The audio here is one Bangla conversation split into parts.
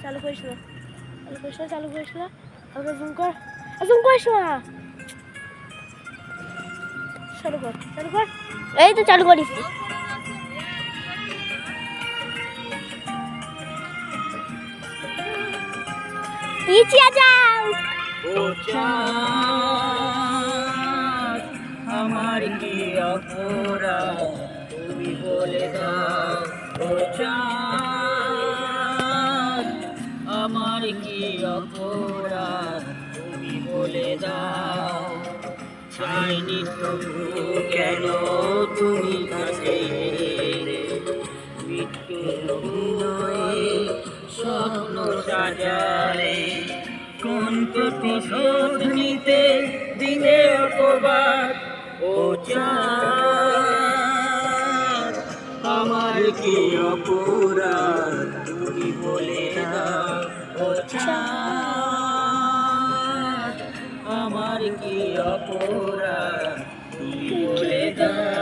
চালু করিস না, চালু করিস না। হালকা জুম করিস না। চালু কর। এই তো চালু করিস। পিছিয়ে যাও। আমার কি অপরাধ তুমি বলে দাও, ও চাঁদ আমার কি অপরাধ তুমি বলে দাও। চাইনি তবু কেন তুমি কাছে মৃত্যুর অভিনয়ে স্বপ্ন সাজালে, কোন প্রতিশোধ নিতে দিলে অপবাদ, ও চাঁদ আমার কি অপরাধ তুমি বলে দাও, ও চাঁদ আমার কি অপরাধ তুমি বলে দাও।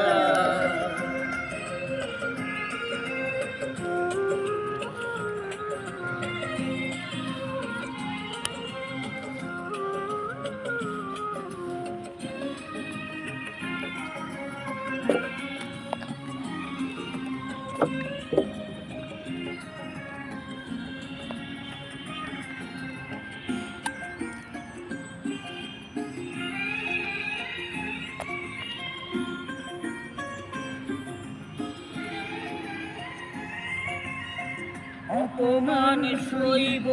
অপমান সইব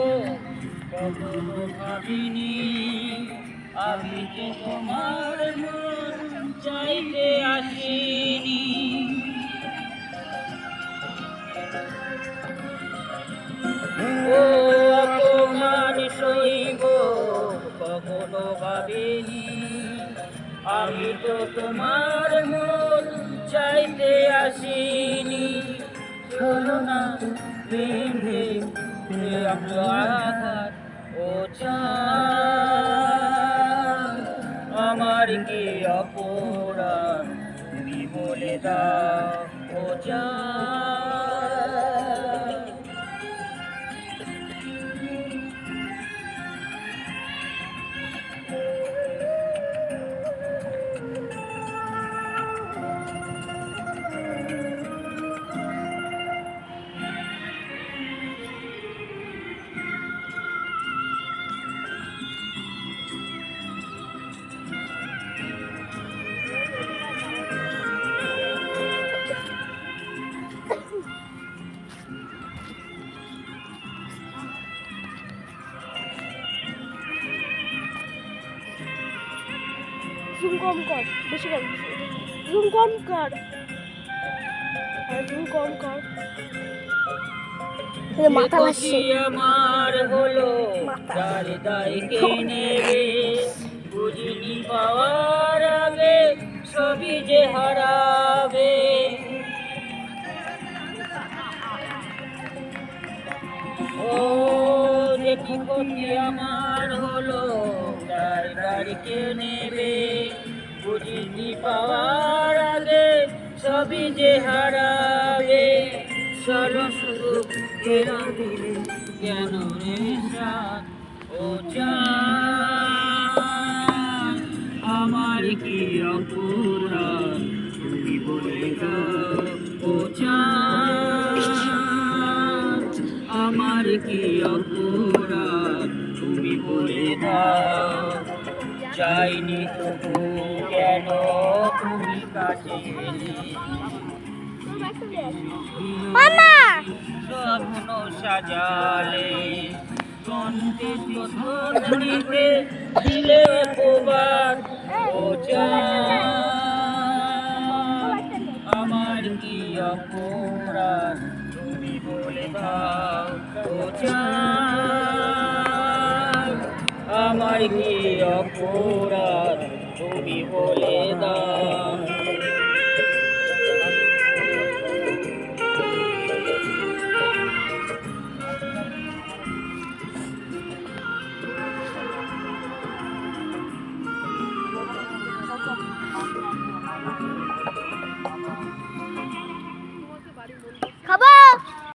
কখনো ভাবিনি, আমি তো তোমার মন চাইতে আসিনি। ও অপমান সইব কখনো ভাবিনি, আমি তো তোমার মন চাইতে আসিনি। ছলনা বেঁধে আঘাত, ও চাঁদ আমার কি অপরাধ তুমি বলে দাও, ও চাঁদ। জুম কম কর, বেশি কর, জুম কম কর, জুম কম কর। মাথা লাগছে আমার হলো দায় নেবে, বুঝিনি পাওয়ার আগে সবই যে হারাবে। ও দেখি ক্ষতি আমার হলো দায় নেবে, বুঝিনি পাওয়ার আগে সবই যে হারাবে। চলো শুধু কেরা দিলে কেন রে সাথ, ও চাঁদ আমার কি অপরাধ তুমি বলে দাও, ও চাঁদ আমার কি অপরাধ তুমি বলে দাও। চাইনি তবু কেন তুমি কাছে স্বপ্ন সাজালে, কণ্ঠে ধরিতে দিলে অপবাদ, ও চাঁদ আমার কি অপরাধ তুমি বলে দাও, ও চাঁদ আমার কি অপরাধ।